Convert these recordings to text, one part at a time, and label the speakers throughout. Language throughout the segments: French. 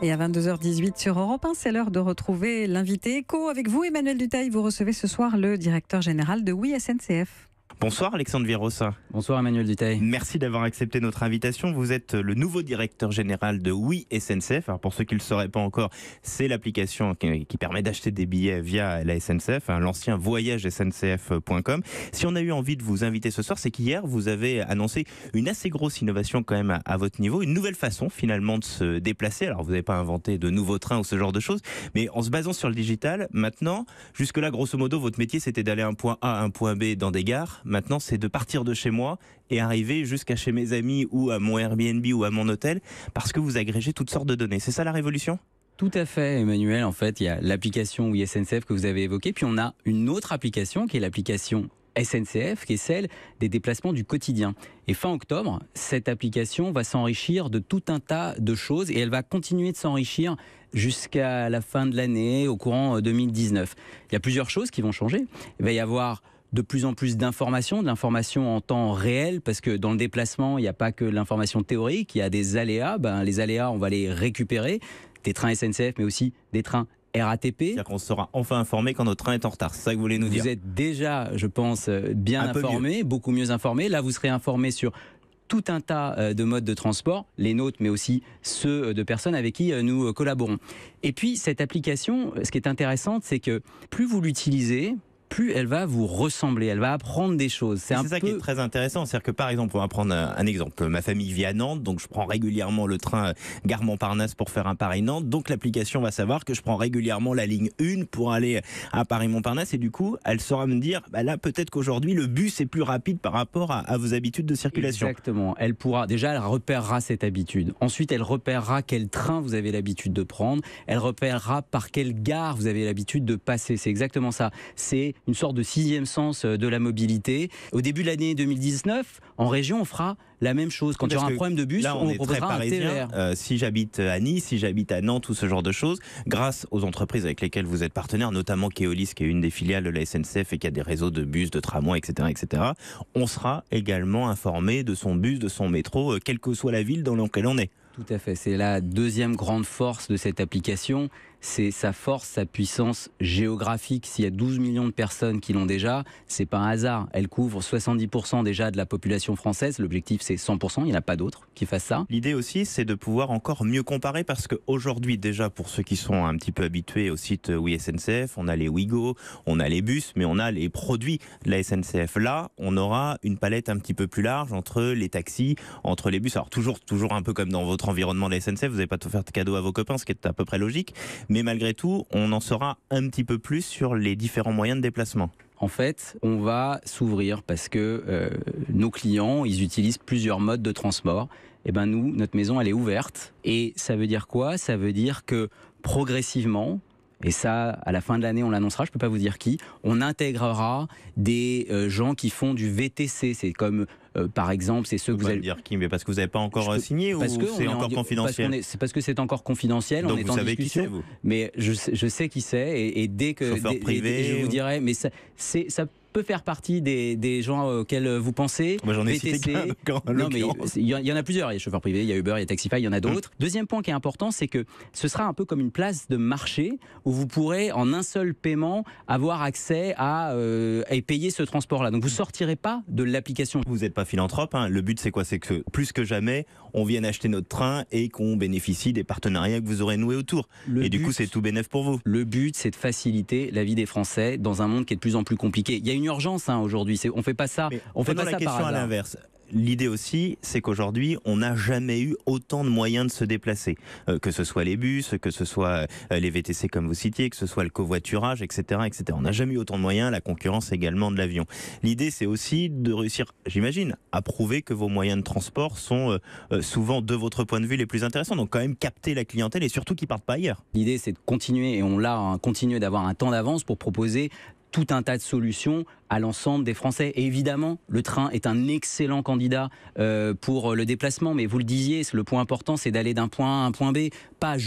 Speaker 1: Et à 22h18 sur Europe 1, c'est l'heure de retrouver l'invité éco. Avec vous, Emmanuel Dutheil, vous recevez ce soir le directeur général de Oui SNCF.
Speaker 2: Bonsoir Alexandre Virossa.
Speaker 3: Bonsoir Emmanuel Dutheil.
Speaker 2: Merci d'avoir accepté notre invitation. Vous êtes le nouveau directeur général de Oui SNCF. Alors pour ceux qui ne le sauraient pas encore, c'est l'application qui permet d'acheter des billets via la SNCF, l'ancien voyagesncf.com. Si on a eu envie de vous inviter ce soir, c'est qu'hier vous avez annoncé une assez grosse innovation quand même à votre niveau, une nouvelle façon finalement de se déplacer. Alors vous n'avez pas inventé de nouveaux trains ou ce genre de choses, mais en se basant sur le digital, maintenant, jusque-là grosso modo, votre métier c'était d'aller à un point A à un point B dans des gares. Maintenant, c'est de partir de chez moi et arriver jusqu'à chez mes amis ou à mon Airbnb ou à mon hôtel parce que vous agrégez toutes sortes de données. C'est ça la révolution ?
Speaker 3: Tout à fait, Emmanuel. En fait, il y a l'application Oui SNCF que vous avez évoquée, puis on a une autre application qui est l'application SNCF, qui est celle des déplacements du quotidien. Et fin octobre, cette application va s'enrichir de tout un tas de choses et elle va continuer de s'enrichir jusqu'à la fin de l'année, au courant 2019. Il y a plusieurs choses qui vont changer. Il va y avoir de plus en plus d'informations, de l'information en temps réel, parce que dans le déplacement, il n'y a pas que l'information théorique, il y a des aléas. Les aléas, on va les récupérer, des trains SNCF, mais aussi des trains RATP.
Speaker 2: C'est-à-dire qu'on sera enfin informé quand notre train est en retard. C'est ça que vous voulez nous dire ?
Speaker 3: Vous êtes déjà, je pense, bien informé, beaucoup mieux informé. Là, vous serez informé sur tout un tas de modes de transport, les nôtres, mais aussi ceux de personnes avec qui nous collaborons. Et puis, cette application, ce qui est intéressant, c'est que plus vous l'utilisez, plus elle va vous ressembler, elle va apprendre des choses.
Speaker 2: C'est ça qui est très intéressant, c'est-à-dire que par exemple, on va prendre un exemple, ma famille vit à Nantes, donc je prends régulièrement le train Gare Montparnasse pour faire un Paris-Nantes, donc l'application va savoir que je prends régulièrement la ligne 1 pour aller à Paris-Montparnasse et du coup, elle saura me dire, là peut-être qu'aujourd'hui le bus est plus rapide par rapport à vos habitudes de circulation.
Speaker 3: Exactement, elle repérera cette habitude. Ensuite, elle repérera quel train vous avez l'habitude de prendre, elle repérera par quelle gare vous avez l'habitude de passer, c'est exactement ça. C'est une sorte de sixième sens de la mobilité. Au début de l'année 2019, en région, on fera la même chose. Quand il y aura un problème de bus,
Speaker 2: là,
Speaker 3: on proposera un TER.
Speaker 2: Si j'habite à Nice, si j'habite à Nantes ou ce genre de choses, grâce aux entreprises avec lesquelles vous êtes partenaire, notamment Keolis, qui est une des filiales de la SNCF et qui a des réseaux de bus, de tramways, etc., on sera également informé de son bus, de son métro, quelle que soit la ville dans laquelle on est.
Speaker 3: Tout à fait. C'est la deuxième grande force de cette application. C'est sa force, sa puissance géographique. S'il y a 12 millions de personnes qui l'ont déjà, c'est pas un hasard. Elle couvre 70% déjà de la population française. L'objectif, c'est 100%. Il n'y en a pas d'autres qui fassent ça.
Speaker 2: L'idée aussi, c'est de pouvoir encore mieux comparer parce qu'aujourd'hui, déjà, pour ceux qui sont un petit peu habitués au site Oui SNCF, on a les Ouigo, on a les bus, mais on a les produits de la SNCF. Là, on aura une palette un petit peu plus large entre les taxis, entre les bus. Alors, toujours un peu comme dans votre environnement de la SNCF, vous n'allez pas tout faire de cadeaux à vos copains, ce qui est à peu près logique. Mais malgré tout, on en saura un petit peu plus sur les différents moyens de déplacement.
Speaker 3: En fait, on va s'ouvrir parce que nos clients, ils utilisent plusieurs modes de transport. Et nous, notre maison, elle est ouverte. Et ça veut dire quoi ? Ça veut dire que progressivement, et ça, à la fin de l'année, on l'annoncera, je ne peux pas vous dire qui, on intégrera des gens qui font du VTC. C'est comme, par exemple, c'est ceux que vous allez
Speaker 2: dire qui, mais parce que vous n'avez pas encore signé ou c'est encore confidentiel ?
Speaker 3: C'est parce que c'est encore confidentiel.
Speaker 2: Donc
Speaker 3: on est
Speaker 2: vous
Speaker 3: en
Speaker 2: savez
Speaker 3: discussion.
Speaker 2: Qui c'est, vous ?
Speaker 3: Mais je sais qui c'est et dès que
Speaker 2: chauffeur privé,
Speaker 3: je vous dirai. Mais ça peut faire partie des gens auxquels vous pensez.
Speaker 2: Moi, j'en ai
Speaker 3: VTC.
Speaker 2: cité qu'un,
Speaker 3: Non, mais il y en a plusieurs. Il y a chauffeur privé, il y a Uber, il y a Taxify, il y en a d'autres. Deuxième point qui est important, c'est que ce sera un peu comme une place de marché où vous pourrez en un seul paiement avoir accès à et payer ce transport-là. Donc vous sortirez pas de l'application.
Speaker 2: Vous n'êtes pas philanthrope. Le but, c'est quoi ? C'est que plus que jamais, on vienne acheter notre train et qu'on bénéficie des partenariats que vous aurez noués autour. Du coup, c'est tout bénef pour vous.
Speaker 3: Le but, c'est de faciliter la vie des Français dans un monde qui est de plus en plus compliqué. Il y a une urgence aujourd'hui. On fait pas ça. On fait pas ça par hasard.
Speaker 2: La question à l'inverse. L'idée aussi, c'est qu'aujourd'hui, on n'a jamais eu autant de moyens de se déplacer. Que ce soit les bus, que ce soit les VTC comme vous citiez, que ce soit le covoiturage, etc., etc. On n'a jamais eu autant de moyens, la concurrence également de l'avion. L'idée, c'est aussi de réussir, j'imagine, à prouver que vos moyens de transport sont souvent, de votre point de vue, les plus intéressants. Donc quand même capter la clientèle et surtout qu'ils ne partent pas ailleurs.
Speaker 3: L'idée, c'est de continuer, et on l'a continué d'avoir un temps d'avance pour proposer tout un tas de solutions à l'ensemble des Français. Et évidemment, le train est un excellent candidat pour le déplacement, mais vous le disiez, le point important, c'est d'aller d'un point A à un point B, pas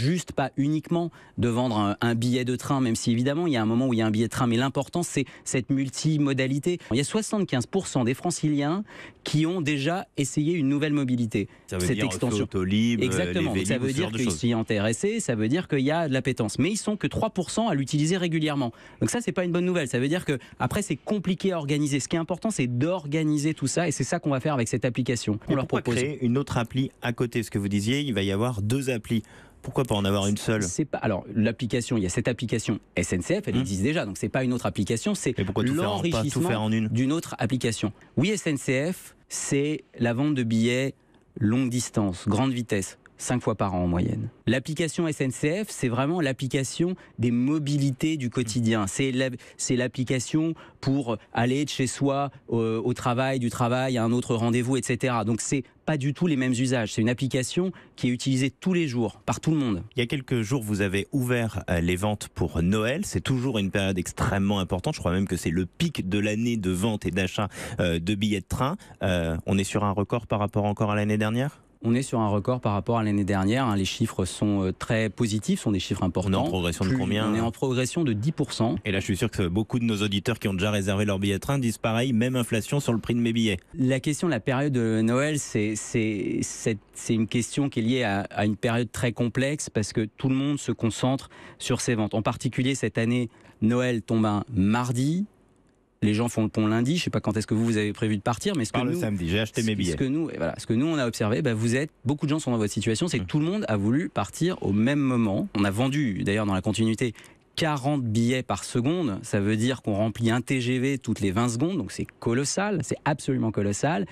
Speaker 3: uniquement de vendre un billet de train, même si évidemment, il y a un moment où il y a un billet de train, mais l'important, c'est cette multimodalité. Il y a 75% des Franciliens qui ont déjà essayé une nouvelle mobilité.
Speaker 2: Ça veut
Speaker 3: cette
Speaker 2: dire
Speaker 3: extension.
Speaker 2: Autolib,
Speaker 3: Exactement,
Speaker 2: les Vélib,
Speaker 3: ça veut dire qu'ils s'y intéressaient, ça veut dire qu'il y a de l'appétence. Mais ils sont que 3% à l'utiliser régulièrement. Donc ça, c'est pas une bonne nouvelle. Ça veut dire que après, c'est compliqué à organiser. Ce qui est important, c'est d'organiser tout ça, et c'est ça qu'on va faire avec cette application.
Speaker 2: On leur propose créer une autre appli à côté. Ce que vous disiez, il va y avoir 2 applis. Pourquoi pas en avoir une seule?
Speaker 3: C'est pas. Alors l'application, il y a cette application SNCF, elle existe déjà, donc c'est pas une autre application, c'est l'enrichissement d'une autre application. Oui, SNCF, c'est la vente de billets longue distance, grande vitesse. 5 fois par an en moyenne. L'application SNCF, c'est vraiment l'application des mobilités du quotidien. C'est l'application pour aller de chez soi au travail, du travail à un autre rendez-vous, etc. Donc c'est pas du tout les mêmes usages. C'est une application qui est utilisée tous les jours par tout le monde.
Speaker 2: Il y a quelques jours, vous avez ouvert les ventes pour Noël. C'est toujours une période extrêmement importante. Je crois même que c'est le pic de l'année de vente et d'achat de billets de train. On est sur un record par rapport encore à l'année dernière ?
Speaker 3: On est sur un record par rapport à l'année dernière. Les chiffres sont très positifs, sont des chiffres importants.
Speaker 2: On est en progression de combien ?
Speaker 3: On est en progression de 10%.
Speaker 2: Et là, je suis sûr que beaucoup de nos auditeurs qui ont déjà réservé leur billet de train disent pareil, même inflation sur le prix de mes billets.
Speaker 3: La question de la période de Noël, c'est une question qui est liée à une période très complexe parce que tout le monde se concentre sur ses ventes. En particulier, cette année, Noël tombe un mardi. Les gens font le pont lundi. Je ne sais pas quand est-ce que vous avez prévu de partir, mais
Speaker 2: le samedi, j'ai acheté mes billets.
Speaker 3: Ce que nous on a observé, beaucoup de gens sont dans votre situation, c'est que tout le monde a voulu partir au même moment. On a vendu, d'ailleurs dans la continuité, 40 billets par seconde. Ça veut dire qu'on remplit un TGV toutes les 20 secondes, donc c'est colossal, c'est absolument colossal.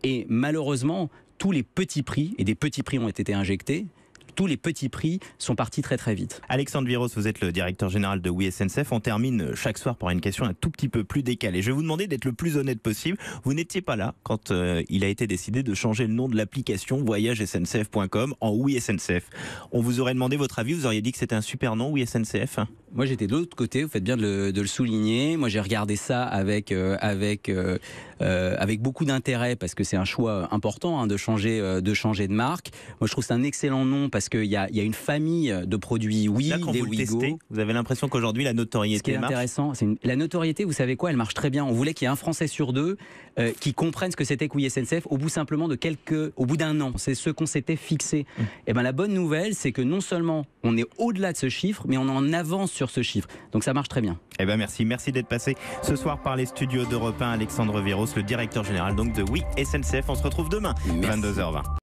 Speaker 3: Et malheureusement, tous les petits prix, et des petits prix ont été injectés, tous les petits prix sont partis très très vite.
Speaker 2: Alexandre Viros, vous êtes le directeur général de Oui SNCF. On termine chaque soir par une question un tout petit peu plus décalée. Je vais vous demander d'être le plus honnête possible. Vous n'étiez pas là quand il a été décidé de changer le nom de l'application voyagesncf.com en Oui SNCF. On vous aurait demandé votre avis, vous auriez dit que c'était un super nom, Oui SNCF ?
Speaker 3: Moi j'étais de l'autre côté, vous faites bien de le souligner. Moi j'ai regardé ça avec beaucoup d'intérêt parce que c'est un choix important de changer de marque. Moi je trouve que c'est un excellent nom parce qu'il y a une famille de produits Oui,
Speaker 2: là, quand
Speaker 3: des
Speaker 2: vous le
Speaker 3: Ouigo.
Speaker 2: testez, vous avez l'impression qu'aujourd'hui la notoriété
Speaker 3: Ce qui est
Speaker 2: marche.
Speaker 3: intéressant, la notoriété, vous savez quoi, elle marche très bien. On voulait qu'il y ait un Français sur 2 qui comprenne ce que c'était que Oui SNCF au bout d'un an. C'est ce qu'on s'était fixé. Et ben la bonne nouvelle, c'est que non seulement on est au-delà de ce chiffre, mais on en avance sur ce chiffre. Donc ça marche très bien.
Speaker 2: Eh ben merci d'être passé ce soir par les studios d'Europe 1. Alexandre Viros, le directeur général donc de Oui SNCF. On se retrouve demain, 22h20.